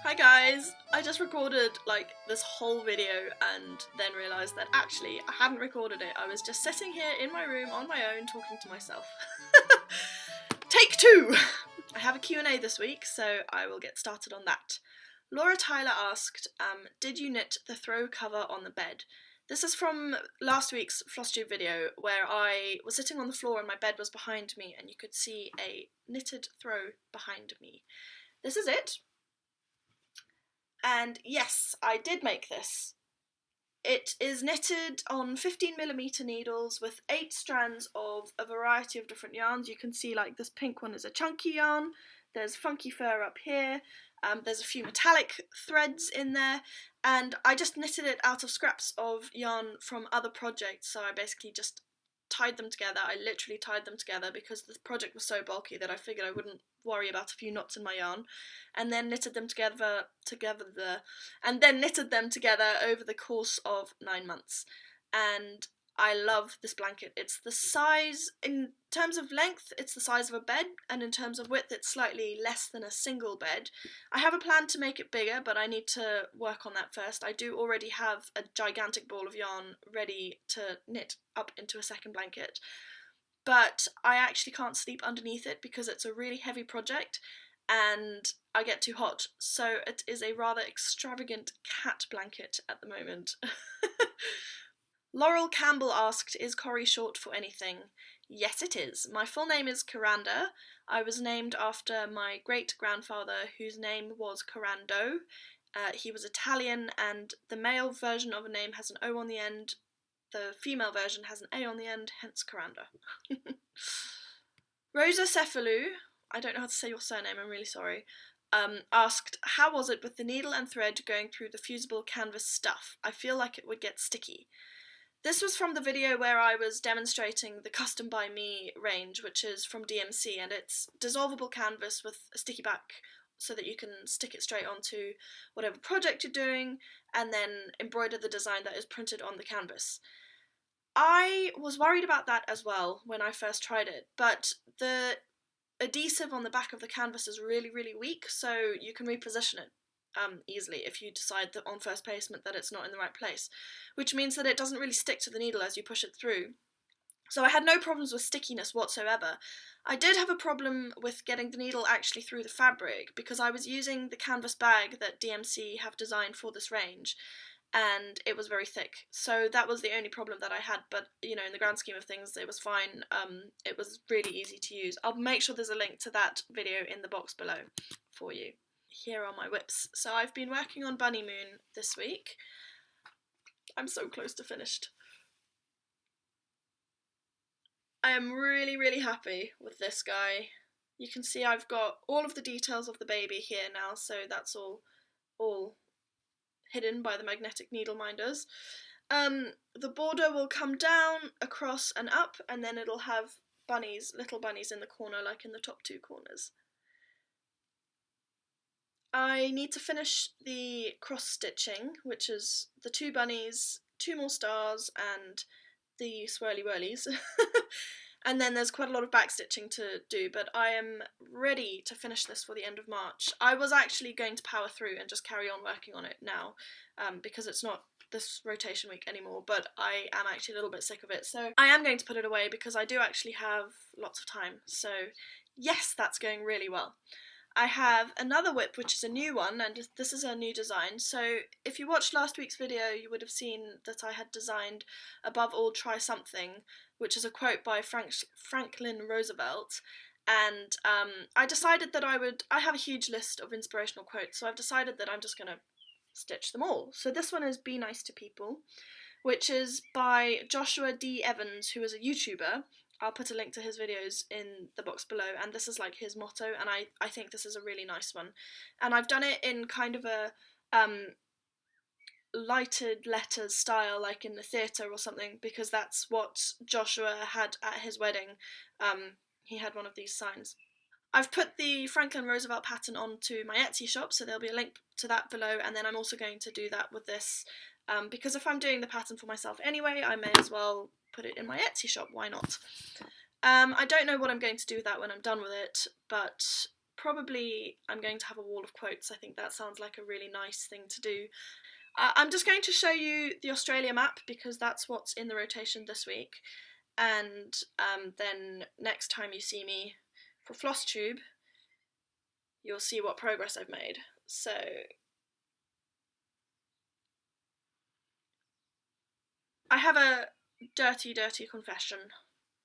Hi guys! I just recorded like this whole video and then realised that actually I hadn't recorded it. I was just sitting here in my room on my own talking to myself. Take two! I have a Q&A this week, so I will get started on that. Laura Tyler asked, did you knit the throw cover on the bed? This is from last week's Floss Tube video where I was sitting on the floor and my bed was behind me and you could see a knitted throw behind me. This is it. And yes, I did make this. It is knitted on 15mm needles with 8 strands of a variety of different yarns. You can see like this pink one is a chunky yarn, there's funky fur up here, there's a few metallic threads in there, and I just knitted it out of scraps of yarn from other projects, so I basically just tied them together. I literally tied them together because the project was so bulky that I figured I wouldn't worry about a few knots in my yarn, and then knitted them together over the course of 9 months. And I love this blanket. It's the size, in terms of length, it's the size of a bed, and in terms of width, it's slightly less than a single bed. I have a plan to make it bigger, but I need to work on that first. I do already have a gigantic ball of yarn ready to knit up into a second blanket, but I actually can't sleep underneath it because it's a really heavy project and I get too hot, so it is a rather extravagant cat blanket at the moment. Laurel Campbell asked, is Corrie short for anything? Yes, it is. My full name is Coranda. I was named after my great-grandfather, whose name was Corrado. He was Italian, and the male version of a name has an O on the end. The female version has an A on the end, hence Coranda. Rosa Cephalou, I don't know how to say your surname, I'm really sorry, asked, how was it with the needle and thread going through the fusible canvas stuff? I feel like it would get sticky. This was from the video where I was demonstrating the Custom by Me range, which is from DMC, and it's dissolvable canvas with a sticky back so that you can stick it straight onto whatever project you're doing and then embroider the design that is printed on the canvas. I was worried about that as well when I first tried it, but the adhesive on the back of the canvas is really, really weak, so you can reposition it easily if you decide that on first placement that it's not in the right place, which means that it doesn't really stick to the needle as you push it through. So I had no problems with stickiness whatsoever. I did have a problem with getting the needle actually through the fabric because I was using the canvas bag that DMC have designed for this range, and it was very thick. So that was the only problem that I had, but you know, in the grand scheme of things, it was fine. It was really easy to use. I'll make sure there's a link to that video in the box below for you. Here are my whips. So I've been working on Bunny Moon this week. I'm so close to finished. I am really, really happy with this guy. You can see I've got all of the details of the baby here now, so that's all hidden by the magnetic needle minders. The border will come down, across and up, and then it'll have bunnies, little bunnies in the corner, like in the top 2 corners. I need to finish the cross stitching, which is the 2 bunnies, 2 more stars, and the swirly whirlies. And then there's quite a lot of back stitching to do, but I am ready to finish this for the end of March. I was actually going to power through and just carry on working on it now, because it's not this rotation week anymore, but I am actually a little bit sick of it, so I am going to put it away because I do actually have lots of time. So yes, that's going really well. I have another whip, which is a new one, and this is a new design. So if you watched last week's video, you would have seen that I had designed "Above all, try something," which is a quote by Franklin Roosevelt. And I decided that I have a huge list of inspirational quotes, so I've decided that I'm just going to stitch them all. So this one is "Be nice to people," which is by Joshua D. Evans, who is a YouTuber. I'll put a link to his videos in the box below, and this is like his motto, and I think this is a really nice one. And I've done it in kind of a lighted letters style, like in the theatre or something, because that's what Joshua had at his wedding. He had one of these signs. I've put the Franklin Roosevelt pattern onto my Etsy shop, so there'll be a link to that below, and then I'm also going to do that with this, because if I'm doing the pattern for myself anyway, I may as well put it in my Etsy shop, why not? I don't know what I'm going to do with that when I'm done with it, but probably I'm going to have a wall of quotes. I think that sounds like a really nice thing to do. I'm just going to show you the Australia map because that's what's in the rotation this week, and then next time you see me for Floss Tube, you'll see what progress I've made. So I have a dirty confession.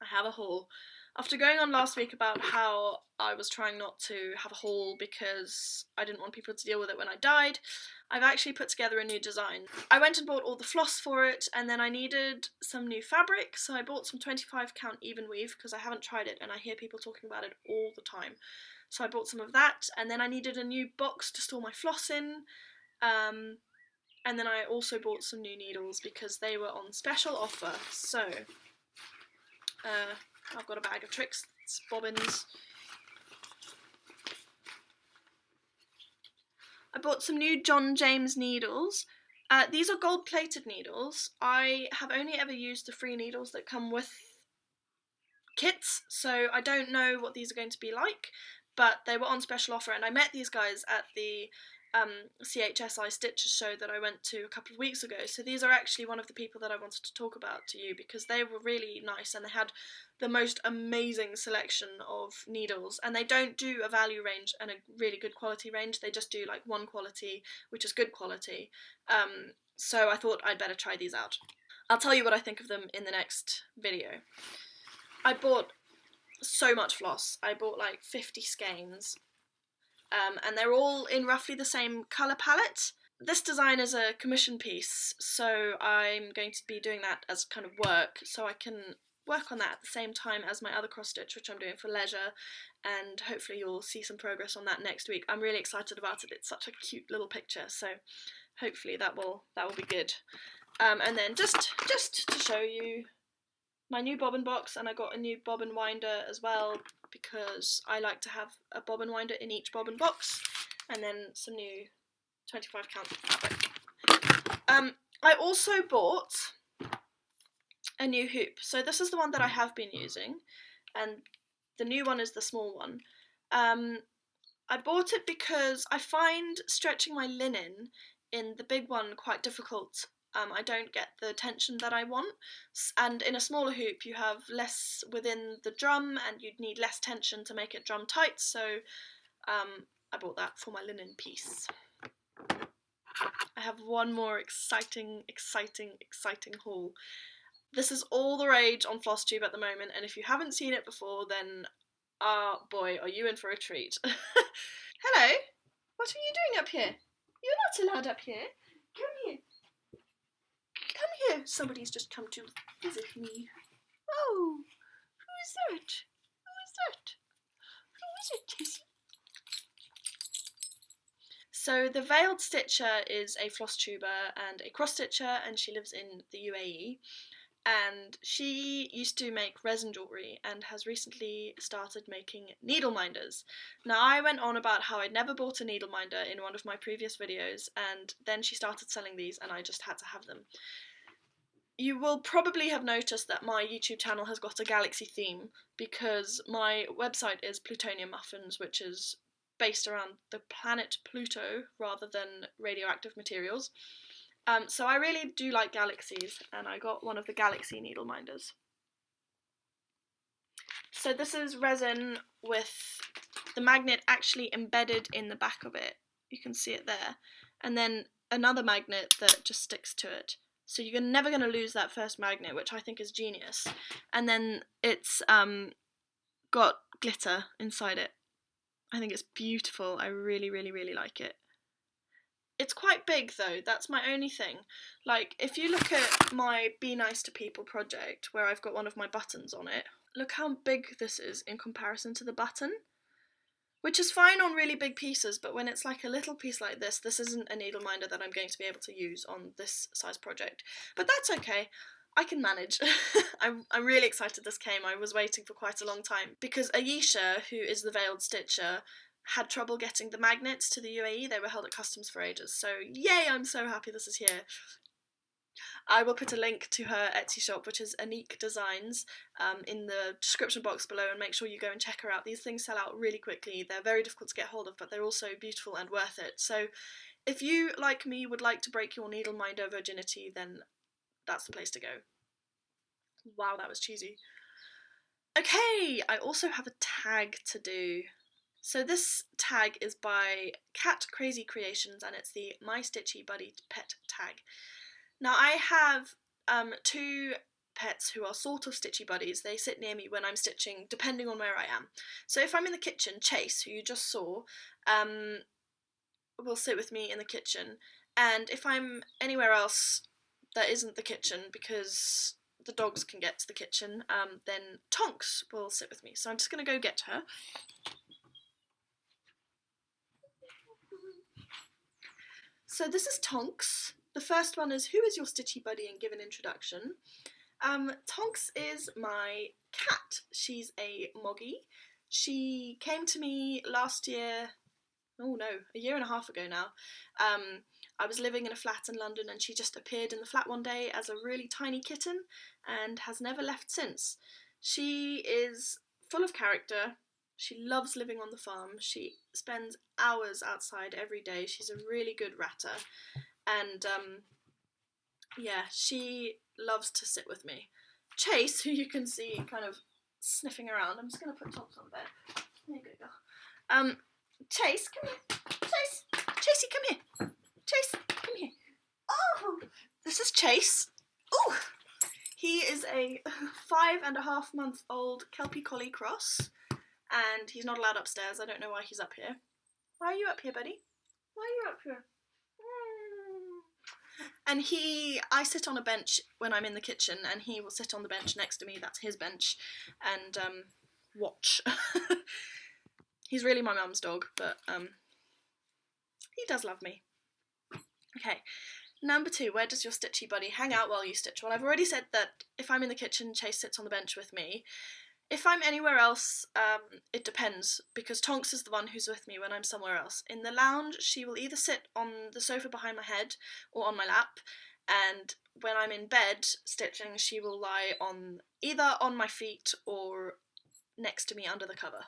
I have a haul. After going on last week about how I was trying not to have a haul because I didn't want people to deal with it when I died, I've actually put together a new design. I went and bought all the floss for it, and then I needed some new fabric, so I bought some 25 count even weave because I haven't tried it and I hear people talking about it all the time. So I bought some of that, and then I needed a new box to store my floss in, and then I also bought some new needles because they were on special offer. So I've got a bag of tricks, it's bobbins. I bought some new John James needles. These are gold plated needles. I have only ever used the free needles that come with kits, so I don't know what these are going to be like, but they were on special offer, and I met these guys at the CHSI Stitches show that I went to a couple of weeks ago. So these are actually one of the people that I wanted to talk about to you because they were really nice and they had the most amazing selection of needles, and they don't do a value range and a really good quality range, they just do like one quality which is good quality. So I thought I'd better try these out. I'll tell you what I think of them in the next video. I bought so much floss. I bought like 50 skeins. And they're all in roughly the same colour palette. This design is a commission piece, so I'm going to be doing that as kind of work, so I can work on that at the same time as my other cross stitch, which I'm doing for leisure, and hopefully you'll see some progress on that next week. I'm really excited about it. It's such a cute little picture, so hopefully that will be good. And then just to show you my new bobbin box, and I got a new bobbin winder as well because I like to have a bobbin winder in each bobbin box, and then some new 25 count fabric. I also bought a new hoop. So this is the one that I have been using, and the new one is the small one. I bought it because I find stretching my linen in the big one quite difficult. I don't get the tension that I want, and in a smaller hoop you have less within the drum and you'd need less tension to make it drum tight, so I bought that for my linen piece. I have one more exciting haul. This is all the rage on Floss Tube at the moment, and if you haven't seen it before, then boy, are you in for a treat. Hello, what are you doing up here? You're not allowed up here. Come here. Come here. Somebody's just come to visit me. Oh, who is that? Who is that? Who is it, Tessie? So the Veiled Stitcher is a floss tuber and a cross stitcher, and she lives in the UAE. And she used to make resin jewellery and has recently started making needle minders. Now, I went on about how I'd never bought a needle minder in one of my previous videos, and then she started selling these and I just had to have them. You will probably have noticed that my YouTube channel has got a galaxy theme because my website is Plutonium Muffins, which is based around the planet Pluto rather than radioactive materials. So I really do like galaxies, and I got one of the galaxy needle minders. So this is resin with the magnet actually embedded in the back of it. You can see it there. And then another magnet that just sticks to it. So you're never going to lose that first magnet, which I think is genius. And then it's got glitter inside it. I think it's beautiful. I really like it. It's quite big though, that's my only thing. Like, if you look at my Be Nice to People project, where I've got one of my buttons on it, look how big this is in comparison to the button. Which is fine on really big pieces, but when it's like a little piece like this isn't a needle minder that I'm going to be able to use on this size project. But that's okay, I can manage. I'm really excited this came. I was waiting for quite a long time, because Ayesha, who is the Veiled Stitcher, had trouble getting the magnets to the UAE. They were held at customs for ages, so yay, I'm so happy this is here. I will put a link to her Etsy shop, which is Anique Designs, in the description box below, and make sure you go and check her out. These things sell out really quickly. They're very difficult to get hold of, but they're also beautiful and worth it. So if you, like me, would like to break your needle mind or virginity, then that's the place to go. Wow, that was cheesy. Okay, I also have a tag to do. So this tag is by Cat Crazy Creations, and it's the My Stitchy Buddy pet tag. Now I have two pets who are sort of stitchy buddies. They sit near me when I'm stitching, depending on where I am. So if I'm in the kitchen, Chase, who you just saw, will sit with me in the kitchen. And if I'm anywhere else that isn't the kitchen, because the dogs can get to the kitchen, then Tonks will sit with me. So I'm just going to go get her. So this is Tonks. The first one is, who is your stitchy buddy, and give an introduction. Tonks is my cat. She's a moggy. She came to me last year, oh no, a year and a half ago now. I was living in a flat in London, and she just appeared in the flat one day as a really tiny kitten and has never left since. She is full of character. She loves living on the farm. She spends hours outside every day. She's a really good ratter. And yeah, she loves to sit with me. Chase, who you can see kind of sniffing around. I'm just going to put Tonks on the bed. There you go. Chase, come here. Chase, Chasey, come here. Chase, come here. Oh, this is Chase. Oh, he is a 5.5-month-old Kelpie Collie cross, and he's not allowed upstairs. I don't know why he's up here. Why are you up here, buddy? Why are you up here? And I sit on a bench when I'm in the kitchen, and he will sit on the bench next to me. That's his bench, and watch. He's really my mum's dog, but he does love me. Okay, number 2, where does your stitchy buddy hang out while you stitch? Well, I've already said that if I'm in the kitchen, Chase sits on the bench with me. If I'm anywhere else, it depends, because Tonks is the one who's with me when I'm somewhere else. In the lounge, she will either sit on the sofa behind my head or on my lap, and when I'm in bed stitching, she will lie either on my feet or next to me under the cover.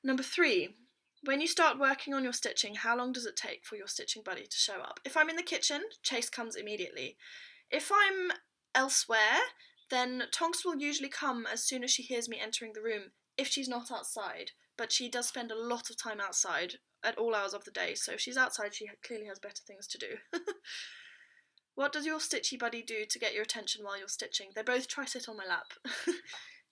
Number 3, when you start working on your stitching, how long does it take for your stitching buddy to show up? If I'm in the kitchen, Chase comes immediately. If I'm elsewhere, then Tonks will usually come as soon as she hears me entering the room, if she's not outside. But she does spend a lot of time outside at all hours of the day, so if she's outside, she clearly has better things to do. What does your stitchy buddy do to get your attention while you're stitching? They both try to sit on my lap.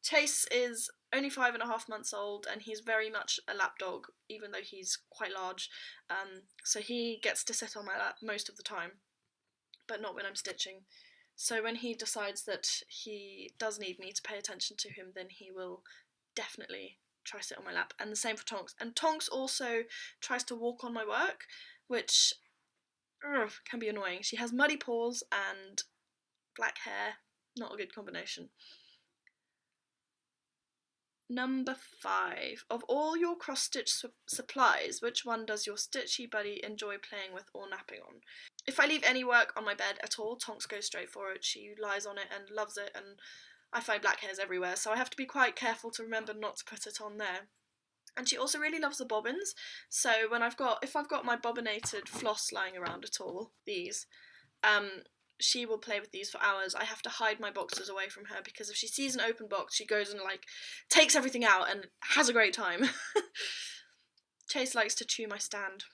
Chase is only 5.5 months old, and he's very much a lap dog, even though he's quite large. So he gets to sit on my lap most of the time, but not when I'm stitching. So when he decides that he does need me to pay attention to him, then he will definitely try to sit on my lap. And the same for Tonks. And Tonks also tries to walk on my work, which can be annoying. She has muddy paws and black hair. Not a good combination. Number 5. Of all your cross-stitch supplies, which one does your stitchy buddy enjoy playing with or napping on? If I leave any work on my bed at all, Tonks goes straight for it. She lies on it and loves it, and I find black hairs everywhere, so I have to be quite careful to remember not to put it on there. And she also really loves the bobbins, so if I've got my bobbinated floss lying around at all, these, she will play with these for hours. I have to hide my boxes away from her, because if she sees an open box, she goes and takes everything out and has a great time. Chase likes to chew my stand.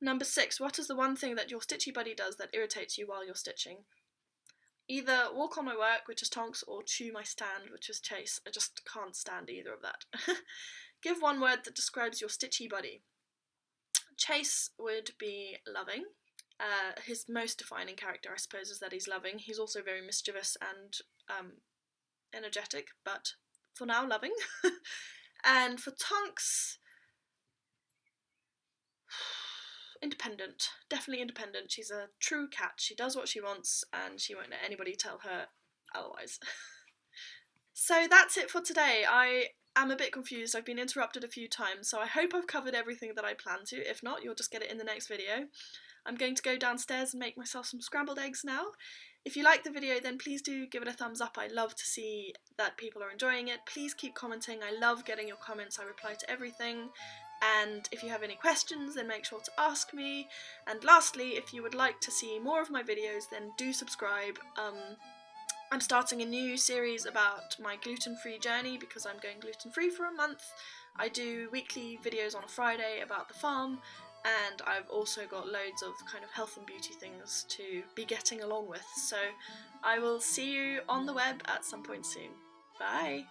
Number 6, what is the one thing that your stitchy buddy does that irritates you while you're stitching? Either walk on my work, which is Tonks, or chew my stand, which is Chase. I just can't stand either of that. Give one word that describes your stitchy buddy. Chase would be loving. His most defining character, I suppose, is that he's loving. He's also very mischievous and energetic, but for now, loving. And for Tonks, independent. Definitely independent. She's a true cat. She does what she wants, and she won't let anybody tell her otherwise. So that's it for today. I am a bit confused. I've been interrupted a few times, so I hope I've covered everything that I plan to. If not, you'll just get it in the next video. I'm going to go downstairs and make myself some scrambled eggs now. If you like the video, then please do give it a thumbs up. I love to see that people are enjoying it. Please keep commenting. I love getting your comments. I reply to everything. And if you have any questions, then make sure to ask me. And lastly, if you would like to see more of my videos, then do subscribe. I'm starting a new series about my gluten-free journey because I'm going gluten-free for a month. I do weekly videos on a Friday about the farm, and I've also got loads of kind of health and beauty things to be getting along with. So I will see you on the web at some point soon. Bye!